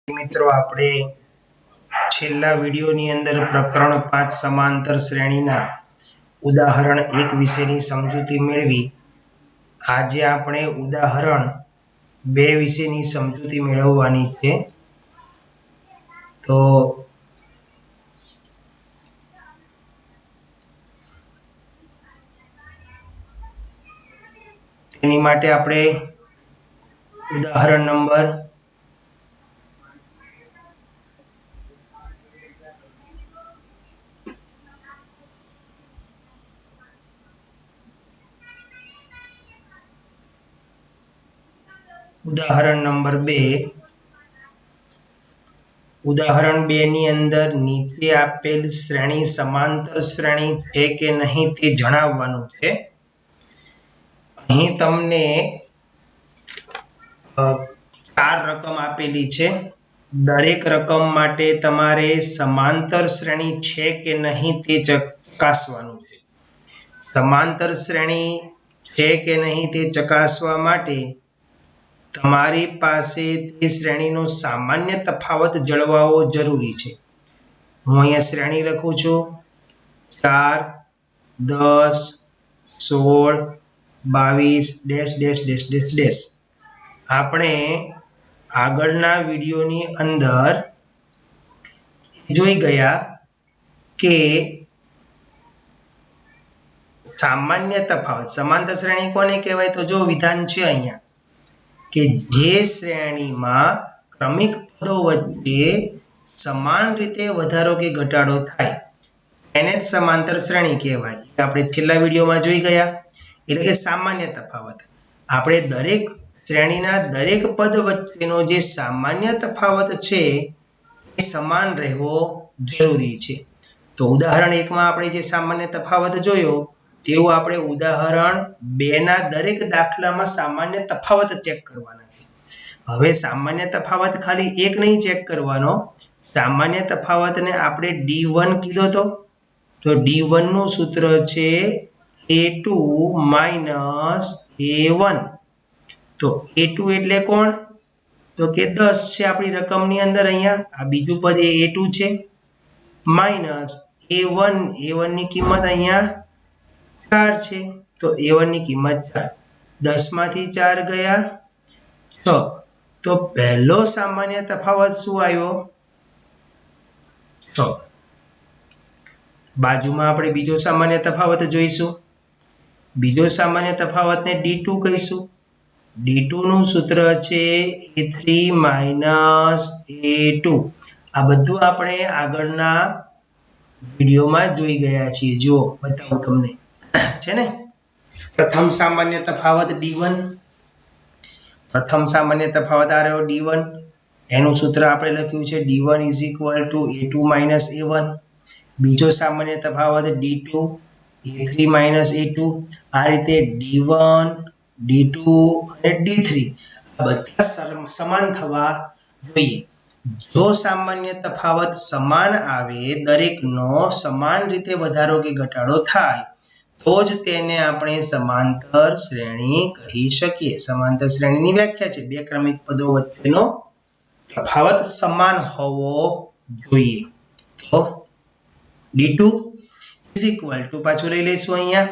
મિત્રો આપણે છેલ્લા વિડિયોની અંદર પ્રકરણ 5 સમાંતર શ્રેણીના ઉદાહરણ 1 વિશેની સમજૂતી મેળવી. આજે આપણે ઉદાહરણ 2 વિશેની સમજૂતી મેળવવાની છે. તો તેની માટે આપણે ઉદાહરણ નંબર ઉદાહરણ નંબર 2 ઉદાહરણ 2 ની અંદર નીચે આપેલ શ્રેણી સમાંતર શ્રેણી છે કે નહીં તે જણાવવાનું છે. અહીં તમને 4 રકમ આપેલી છે. દરેક રકમ માટે તમારે સમાંતર શ્રેણી છે કે નહીં તે ચકાસવાનું છે. સમાંતર શ્રેણી છે કે નહીં તે ચકાસવા માટે તમારી પાસે તે શ્રેણીનો સામાન્ય તફાવત જળવાવો જરૂરી છે. હું અહીંયા શ્રેણી લખું છું 4 10 16 22 dash dash dash dash dash. આપણે આગળના વિડિયોની અંદર જોઈ ગયા કે સામાન્ય તફાવત સમાંતર શ્રેણી કોને કહેવાય? તો જો વિધાન છે અહીંયા કે જે શ્રેણીમાં ક્રમિક પદો વચ્ચે સમાન રીતે વધારો કે ઘટાડો થાય એને જ સમાંતર શ્રેણી કહેવાય. આપણે છેલ્લા વિડિયોમાં જોઈ ગયા. એટલે કે સામાન્ય તફાવત આપણે દરેક શ્રેણીના દરેક પદ વચ્ચેનો જે સામાન્ય તફાવત છે એ સમાન રહેવો જરૂરી છે. તો ઉદાહરણ 1 માં આપણે જે સામાન્ય તફાવત જોયો તેવું આપણે ઉદાહરણ 2 ના દરેક દાખલામાં સામાન્ય તફાવત ચેક કરવાના છે. હવે સામાન્ય તફાવત ખાલી એક નહીં ચેક કરવાનો. સામાન્ય તફાવતને આપણે D1 કીધો તો D1 નું સૂત્ર છે A2 minus A1. તો A2 એટલે કોણ? તો કે 10 છે આપણી રકમની અંદર. અહીંયા આ બીજું પદ એ A2 છે માઇનસ A1. A1 ની કિંમત અહીંયા 4 છે. તો A1 ની કિંમત 4. 10 માંથી 4 ગયા 6. તો પહેલો સામાન્ય તફાવત શું આવ્યો? 6. બાજુમાં આપણે બીજો સામાન્ય તફાવત જોઈશું. બીજો સામાન્ય તફાવતને D2 કહીશું. D2 નું સૂત્ર છે A3 minus A2. આ બધું આપણે આગળના વિડિયોમાં જોઈ ગયા છીએ. જુઓ બતાવું તમને છે ને. પ્રથમ સામાન્ય તફાવત D1. પ્રથમ સામાન્ય તફાવત આ રહ્યો D1. એનું સૂત્ર આપણે લખ્યું છે D1 is equal to A2 minus A1. બીજો સામાન્ય તફાવત D2 A3 minus A2. આ રીતે D1 D2 અને D3 આ બધા સમાન થવા જોઈએ. જો સામાન્ય તફાવત સમાન આવે દરેકનો સમાન રીતે વધારો કે ઘટાડો થાય તો જ તેને આપણે સમાંતર શ્રેણી કહી શકીએ. સમાંતર શ્રેણીની વ્યાખ્યા છે બે ક્રમિક પદો વચ્ચેનો તફાવત સમાન હોવો જોઈએ. તો D2 is equal to પાછું લઈ લઈશું અહીંયા.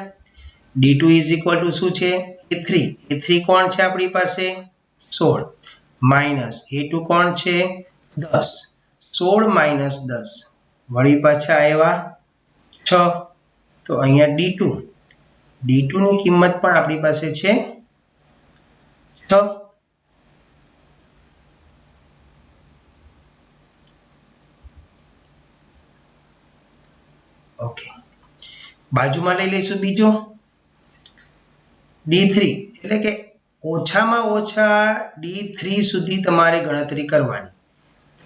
D2 is equal to શું છે? A3. A3 કોણ છે આપણી પાસે? 16 માઇનસ A2 કોણ છે? 10. 16 માઇનસ 10 વળી પાછા આવ્યા 6. તો અહીંયા D2 ની કિંમત પણ આપણી પાસે છે 6. ઓકે, બાજુમાં લઈ લઈશું બીજો D3. એટલે કે ઓછામાં ઓછા D3 સુધી તમારે ગણતરી કરવાની.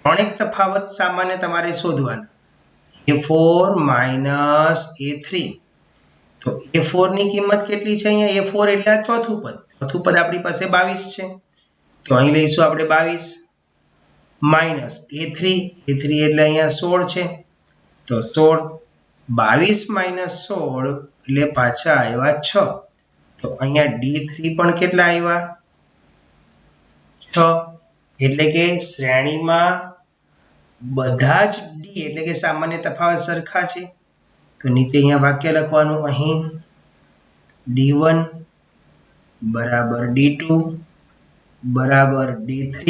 ત્રણેક તફાવત સામાન્ય તમારે શોધવાના. A4 minus A3. તો A4 ની કિંમત કેટલી છે? અહીંયા A4 એટલે આ ચોથું પદ. ચોથું પદ આપણી પાસે 22 છે. તો અહીં લઈશું આપણે 22 માઇનસ A3. A3 એટલે અહીંયા 16 છે. તો 16 22 માઇનસ 16 એટલે પાછા આવ્યા 6. તો અહીંયા D3 પણ કેટલા આવ્યા? 6. એટલે કે શ્રેણીમાં બધા જ ડી એટલે કે સામાન્ય તફાવત સરખા છે. તો નીચે અહીંયા વાક્ય લખવાનું, અહીં D1 બરાબર D2 બરાબર D3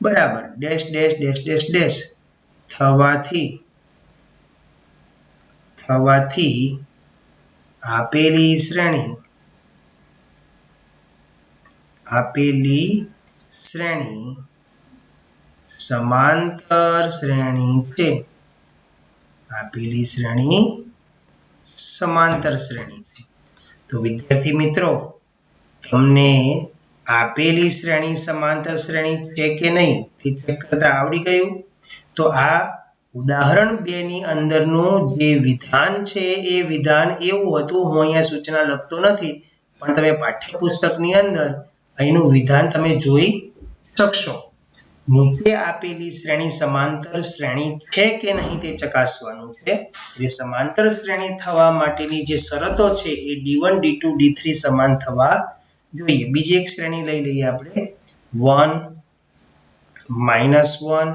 બરાબર dash dash dash dash dash થવાથી આપેલી શ્રેણી સમાંતર શ્રેણી છે. આપેલી શ્રેણી સમાંતર શ્રેણી છે. તો વિદ્યાર્થી મિત્રો, તમને આપેલી શ્રેણી સમાંતર શ્રેણી છે કે નહીં તે ચેક કરતા આવડી ગયું? તો આ ઉદાહરણ 2 ની અંદરનું જે વિધાન છે એ વિધાન એવું હતું, હું અહીંયા સૂચના લખતો નથી, પણ તમે પાઠ્યપુસ્તકની અંદર અહીંનું વિધાન તમે જોઈ શકશો. નીચે આપેલી શ્રેણી સમાંતર શ્રેણી છે કે નહીં તે ચકાસવાનું છે. એટલે સમાંતર શ્રેણી થવા માટેની જે શરતો છે એ D1 D2 D3 સમાન થવા જોઈએ. બીજી એક શ્રેણી લઈ લઈએ આપણે, 1 -1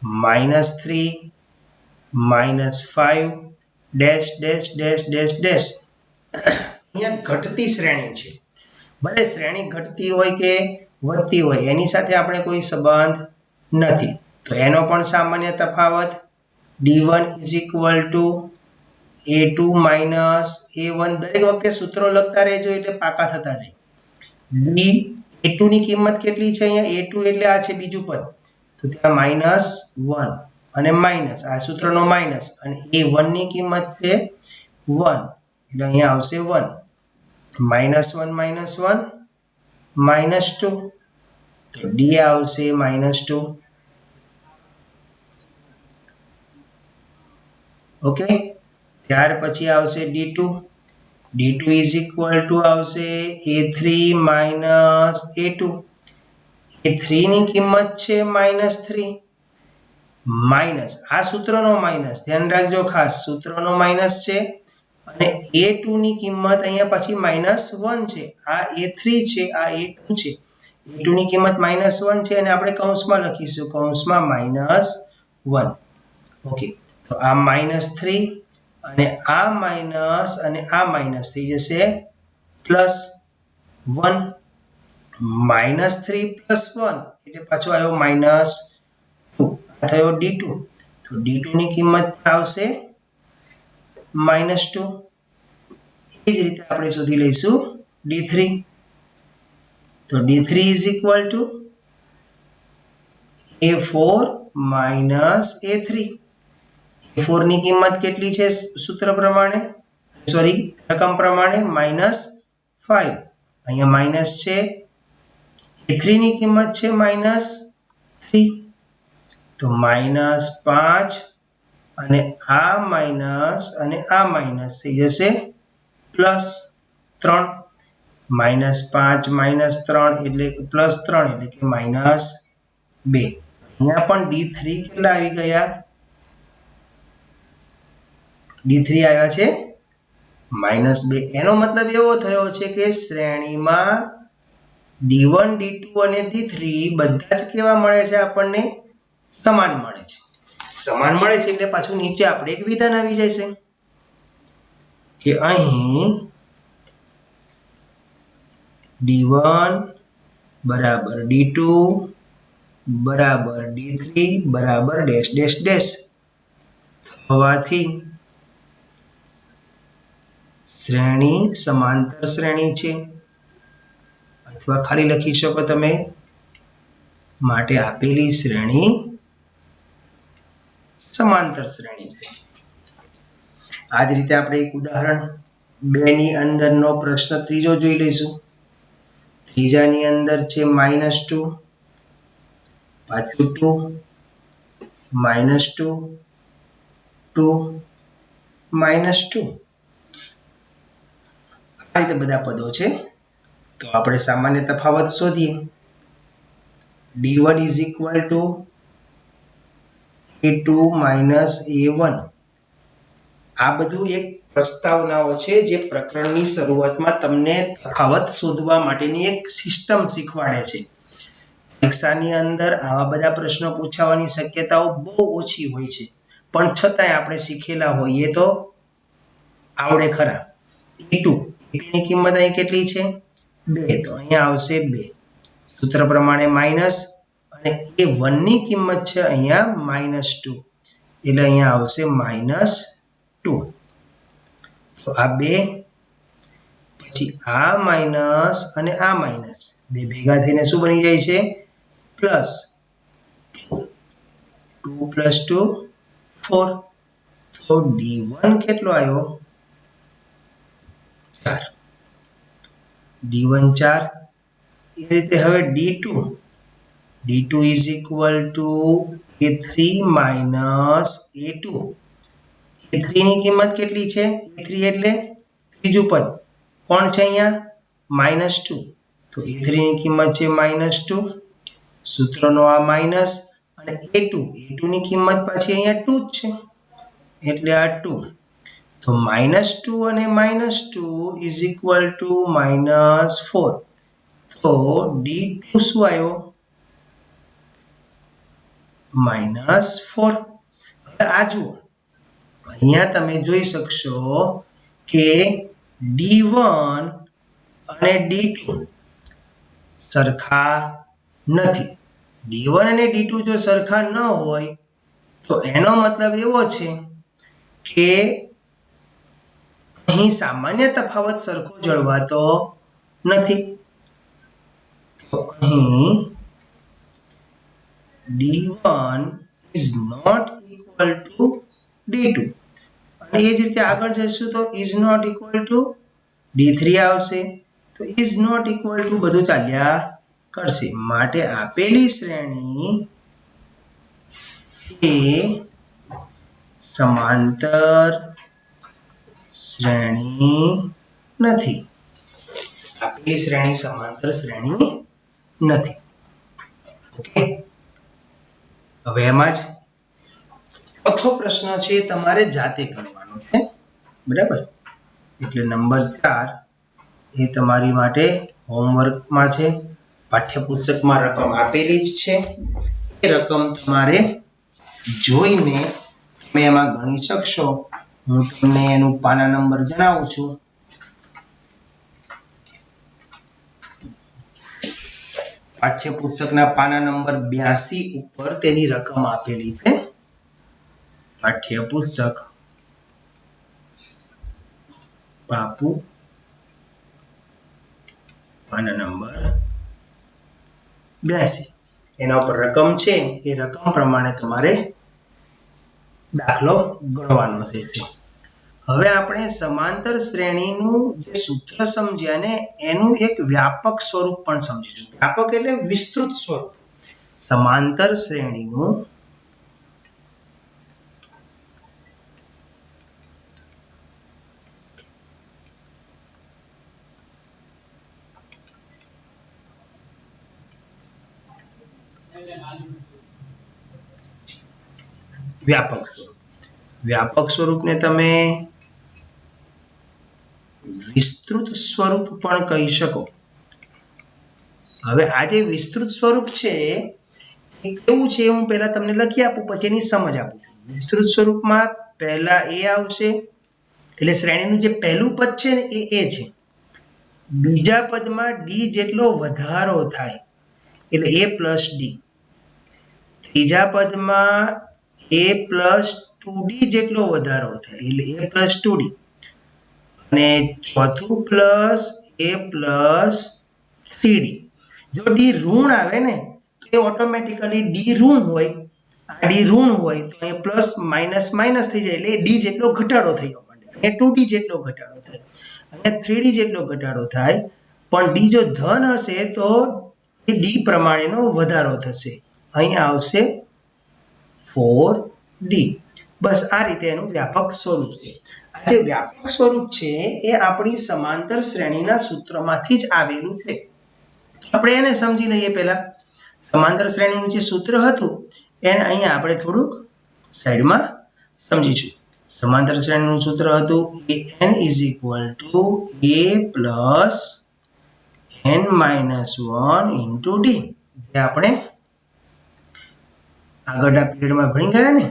-3 -5 dash dash dash dash dash. અહીંયા ઘટતી શ્રેણી છે. ભલે શ્રેણી ઘટતી હોય કે વધતી હોય એની સાથે આપણે કોઈ સંબંધ નથી. તો એનો પણ સામાન્ય તફાવત D1 = A2 - A1. દરેક વખતે સૂત્રો લખતા રહેજો એટલે પાકા થતા જાય. A2 ની કિંમત કેટલી છે? અહીંયા A2 એટલે આ છે બીજું પદ, તો ત્યાં -1 અને માઇનસ, આ સૂત્રનો માઇનસ, અને A1 ની કિંમત છે 1 એટલે અહીંયા આવશે 1. -1 -1 -2, તો D આવશે -2. ઓકે, ત્યાર પછી આવશે D2 આવશે A3 - A2. A3 ની કિંમત છે -3 માઇનસ, આ સૂત્રનો માઇનસ, ધ્યાન રાખજો ખાસ, સૂત્રનો માઇનસ છે. અને A2 ની કિંમત અહીંયા પછી -1 છે. આ A3 છે, આ A2 છે. A2 ની કિંમત -1 છે અને આપણે કૌંસમાં લખીશું, કૌંસમાં -1. ઓકે, તો આ -3 અને આ માઇનસ અને આ માઇનસ થઈ જશે +1. -3 + 1 એટલે પાછો આવ્યો -2. આ થયો D2. તો D2 ની કિંમત આવશે -2. એ જ રીતે આપણે શોધી લઈશું D3. તો D3 = A4 - A3. A4 ની કિંમત કેટલી છે સૂત્ર પ્રમાણે, રકમ પ્રમાણે? -5. અહીંયા માઇનસ છે. A3 ની કિંમત છે -3, તો -5 અને આ માઇનસ અને આ માઇનસ થઈ જશે +3. -5 - 3 એટલે +3 એટલે કે -2. અહીંયા પણ D3 કેટલા આવી ગયા? D3 આવ્યા છે -2. એનો મતલબ એવો થયો છે કે શ્રેણીમાં D1 D2 અને D3 બધા જ કેવા મળે છે? આપણને સમાન મળે છે. સમાન મળે છે એટલે પાછું નીચે આપણે એક વિધાન આવી જાય છે કે અહીં D1 બરાબર D2 બરાબર D3 બરાબર ડેશ ડેશ ડેશ હોવાથી શ્રેણી સમાંતર શ્રેણી છે. અથવા ખાલી લખી શકો તમે, માટે આપેલી શ્રેણી સમાંતર શ્રેણી છે. આ જ રીતે આપણે એક ઉદાહરણ 2 ની અંદરનો પ્રશ્ન ત્રીજો જોઈ લઈશું. ત્રીજાની અંદર છે -2, પાછું 2, -2, 2, -2. આ રીતે બધા પદો છે. તો આપણે સામાન્ય તફાવત શોધીએ. D1 = A2 - A1. આ બધું એક પ્રસ્તાવનાઓ છે જે પ્રકરણની શરૂઆતમાં તમને તફાવત શોધવા માટેની એક સિસ્ટમ શીખવાડે છે. પરીક્ષાની અંદર આવા બધા પ્રશ્નો પૂછાવાની શક્યતાઓ બહુ ઓછી હોય છે, પણ છતાંય આપણે શીખેલા હોઈએ તો આવડે ખરા. e2 ની કિંમત અહીં કેટલી છે 2, તો અહીંયા આવશે 2. સૂત્ર પ્રમાણે માઇનસ અને a1 ની કિંમત છે અહીંયા -2, એટલે અહીંયા આવશે -2. તો આ 2 પછી આ માઇનસ અને આ માઇનસ બે ભેગા થઈને શું બની જાય છે પ્લસ. 2 + 2 4. તો d1 કેટલો આવ્યો 4. d1 4. એ રીતે હવે d2 is equal to a3 minus a2. a3 ની કિંમત કેટલી છે a3 એટલે ત્રીજું પદ કોણ છે અહીંયા -2, તો a3 ની કિંમત છે -2. સૂત્રનો આ માઈનસ અને a2 ની કિંમત પાછી અહીંયા 2 જ છે એટલે આ 2. તો -2 અને -2 is equal to -4. તો d2 શું આવ્યો -4. હવે આ જુઓ અહીંયા તમે જોઈ શકશો કે d1 અને d2 સરખા નથી. d1 અને d2 જો સરખા ન હોય તો એનો મતલબ એવો છે કે અહીં સામાન્ય તફાવત સરખો જળવાતો નથી. તો અહીં d1 is not equal to d2 અને એ જ રીતે આગળ જશું તો is not equal to d3 આવશે. તો is not equal to બધું ચાલ્યા કરશે. માટે આપેલી શ્રેણી એ સમાંતર શ્રેણી નથી. આપેલી શ્રેણી સમાંતર શ્રેણી નથી. ઓકે, હવે એમાં જ ચોથો પ્રશ્ન છે તમારે જાતે કરવાનો છે, બરાબર? એટલે નંબર 4 એ તમારી માટે હોમવર્કમાં છે. પાઠ્યપુસ્તકમાં રકમ આપેલી જ છે. એ રકમ તમારે જોઈને તમે એમાં ગણી શકશો. હું તમને એનું પાના નંબર જણાવું છું. પાઠ્યપુસ્તકના પાના નંબર 82 ઉપર તેની રકમ આપેલી છે. પાઠ્યપુસ્તક બાપુ પાના નંબર 82 એના ઉપર રકમ છે. એ રકમ પ્રમાણે તમારે દાખલો ગણવાનો છે. હવે આપણે સમાંતર શ્રેણીનું જે સૂત્ર સમજ્યા ને એનું એક વ્યાપક સ્વરૂપ પણ સમજીશું. વ્યાપક એટલે વિસ્તૃત સ્વરૂપ. સમાંતર શ્રેણીનું વ્યાપક સ્વરૂપને તમે વિસ્તૃત સ્વરૂપ પણ કહી શકો. હવે આ જે વિસ્તૃત સ્વરૂપ છે એ કેવું છે હું પહેલા તમને લખી આપું પછી એની સમજ આપું. વિસ્તૃત સ્વરૂપમાં પહેલા એ આવશે એટલે શ્રેણીનું જે પહેલું પદ છે ને એ છે. બીજા પદમાં ડી જેટલો વધારો થાય એટલે a + d. ત્રીજા પદમાં a + 2d જેટલો વધારો થાય એટલે a + 2d. અને ચોથું પ્લસ a + 3d. જો d ઋણ આવે ને તો એ ઓટોમેટિકલી d ઋણ હોય. આ d ઋણ હોય તો એ પ્લસ માઇનસ માઇનસ થઈ જાય એટલે d જેટલો ઘટાડો થયો માંડે. અહીંયા 2d જેટલો ઘટાડો થાય, અહીંયા 3d જેટલો ઘટાડો થાય. પણ d જો ધન હશે તો એ d પ્રમાણેનો વધારો થશે. અહીંયા આવશે 4d. બસ આ રીતે એનું વ્યાપક સ્વરૂપ છે. આ જે વ્યાપક સ્વરૂપ છે એ આપણી સમાંતર શ્રેણીના સૂત્રમાંથી જ આવેલું છે. આપણે એને સમજી લઈએ. પહેલા સમાંતર શ્રેણીનું જે સૂત્ર હતું એને અહીંયા આપણે થોડુંક સાઈડમાં સમજીશું. સમાંતર શ્રેણીનું સૂત્ર હતું an = a + n - 1 × d. જે આપણે આગળના પીરિયડમાં ભણી ગયા ને.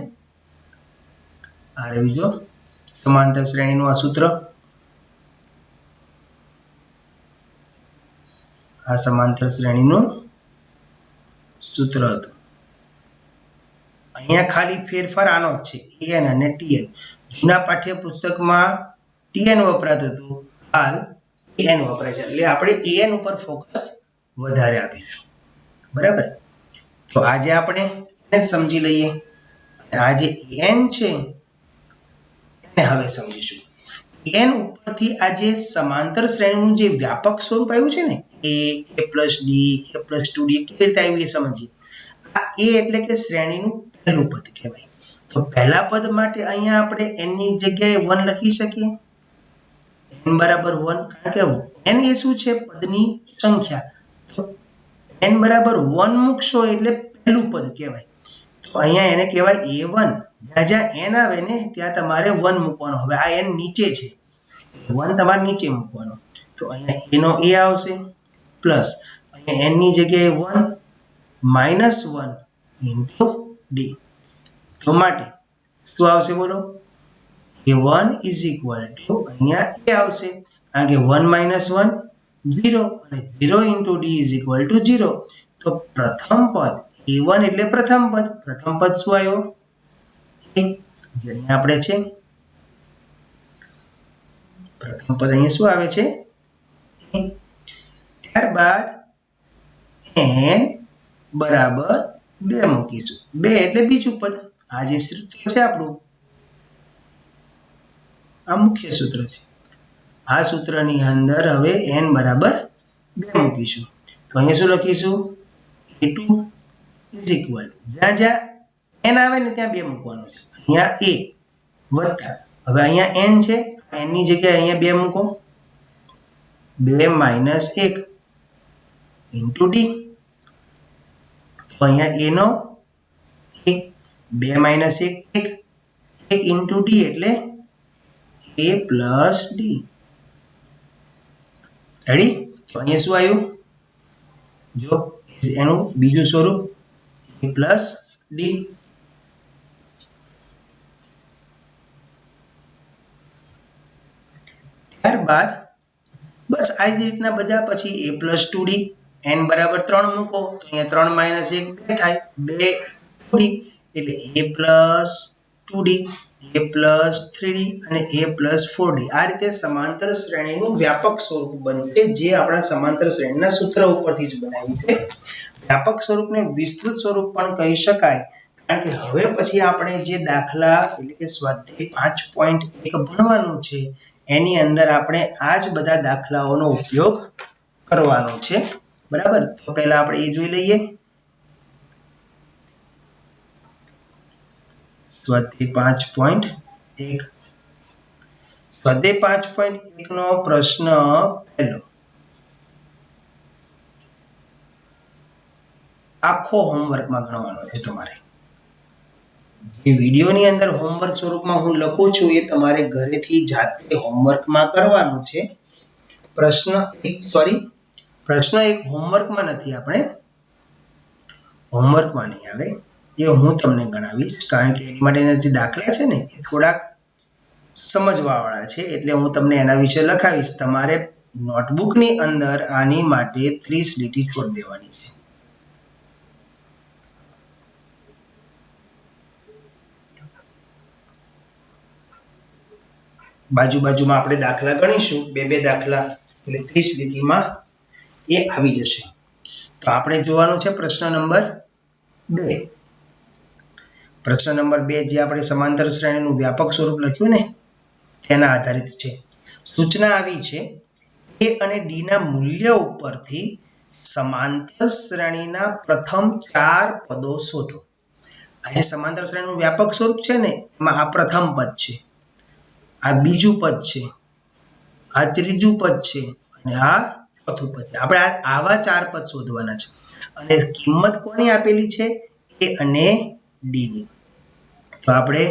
આ રહ્યું જો સમાંતર શ્રેણીનું આ સૂત્ર. આ સમાંતર શ્રેણીનું સૂત્ર હતું. અહીંયા ખાલી ફેરફાર આનો જ છે, an અને tn. જૂના પાઠ્યપુસ્તકમાં tn વપરાતું હતું, હાલ an વપરાય છે, એટલે આપણે an ઉપર ફોકસ વધારે આપીશું. બરાબર. તો આજે આપણે એને સમજી લઈએ. આ જે n છે એને હવે સમજીશું. n ઉપરથી આ જે સમાંતર શ્રેણીનું જે વ્યાપક સ્વરૂપ આવ્યું છે ને, a plus d a plus 2d કેવી રીતે આવ્યું એ સમજીએ. આ a એટલે કે શ્રેણીનું પહેલું પદ કહેવાય. તો પહેલા પદ માટે અહીંયા આપણે n ની જગ્યાએ 1 લખી શકીએ. n બરાબર 1, કારણ કે n એ શું છે? પદની સંખ્યા. તો n બરાબર 1 મૂકશો એટલે પહેલું પદ કહેવાય. તો અહીંયા એને કહેવાય a1. જ્યાં n આવે ને ત્યાં તમારે 1 મૂકવાનો. હવે આ n નીચે છે, 1 તમારે નીચે મૂકવાનો. તો અહીંયા a નો a આવશે, પ્લસ અહીંયા n ની જગ્યાએ 1 માઇનસ 1 ઇન્ટુ d. તો માટે શું આવશે બોલો? a1 ઇઝ ઇક્વલ ટુ અહીંયા a આવશે, કારણ કે 1 માઇનસ 1 0 અને 0 into d is equal to 0. તો પ્રથમ પદ a1 એટલે પ્રથમ પદ. પ્રથમ પદ શું આવ્યો? અહીંયા આપણે છે પ્રથમ પદ, અહીંયા શું આવે છે? ત્યારબાદ n બરાબર 2 મૂકીશું. 2 એટલે બીજું પદ. આ જે સૂત્ર છે આપણું, આ મુખ્ય સૂત્ર છે. આ સૂત્રની અંદર હવે n બરાબર 2 મૂકીશું. તો અહીંયા શું લખીશું? a2 ઇઝ ઇક્વલ, જ્યાં જ્યાં n આવે ને ત્યાં 2 મૂકવાનો છે. અહીંયા a વત્તા, હવે અહીંયા n છે, n ની જગ્યાએ અહીંયા 2 મૂકો, 2 માઇનસ 1 ઇન્ટુ d. તો અહીંયા a નો a, 2 માઇનસ 1 1 ઇન્ટુ d એટલે a પ્લસ d. રેડી? તો અહીંયા શું આવ્યું? જો એનું બીજું સ્વરૂપ a પ્લસ d. ત્યારબાદ બસ આ જ રીતના બધા પછી a પ્લસ 2d, n બરાબર 3 મૂકો તો અહીંયા 3 માઇનસ 1 2 થાય, 2 2d એટલે a plus 2d, a plus 3d અને a પ્લસ 4d. આ રીતે સમાંતર શ્રેણીનું વ્યાપક સ્વરૂપ બનશે, જે આપણા સમાંતર શ્રેણીના સૂત્ર ઉપરથી જ બનાવ્યું છે. વ્યાપક સ્વરૂપને વિસ્તૃત સ્વરૂપ પણ કહી શકાય, કારણ કે હવે પછી આપણે જે દાખલા એટલે કે સ્વાધ્યાય 5.1 ભણવાનું છે એની અંદર આપણે આ જ બધા દાખલાઓનો ઉપયોગ કરવાનો છે. બરાબર? તો પહેલા આપણે એ જોઈ લઈએ. સ્વાધ્યાય 5.1. સ્વાધ્યાય 5.1 નો પ્રશ્ન પહેલો. આખો હોમવર્કમાં ગણવાનો છે તમારે. જે વિડીયોની અંદર હોમવર્ક સ્વરૂપમાં હું લખું છું એ તમારે ઘરેથી જાતે હોમવર્કમાં કરવાનું છે. પ્રશ્ન એક હોમવર્કમાં નથી, આપણે હોમવર્કમાં નહીં આવે, એ હું તમને ગણાવીશ, કારણ કે એની માટેના જે દાખલા છે ને એ થોડાક સમજવાવાળા છે, એટલે હું તમને એના વિશે લખાવીશ. તમારે નોટબુકની અંદર આની માટે 30 લીટી છોડી દેવાની છે. બાજુમાં આપણે દાખલા ગણીશું, બે દાખલા, એટલે 30 લીટીમાં એ આવી જશે. તો આપણે જોવાનું છે પ્રશ્ન નંબર 2. પ્રશ્ન નંબર 2 જે આપણે સમાંતર શ્રેણીનું વ્યાપક સ્વરૂપ લખ્યું ને તેના આધારિત છે. સૂચના આવી છે a અને d ના મૂલ્ય ઉપરથી સમાંતર શ્રેણીના પ્રથમ 4 પદો શોધો. આ જે સમાંતર શ્રેણીનું વ્યાપક સ્વરૂપ છે ને એમાં આ પ્રથમ પદ છે, આ બીજું પદ છે, આ ત્રીજું પદ છે અને આ ચોથું પદ છે. આપણે આવા 4 પદ શોધવાના છે અને કિંમત કોની આપેલી છે? a અને d ની. તો આપણે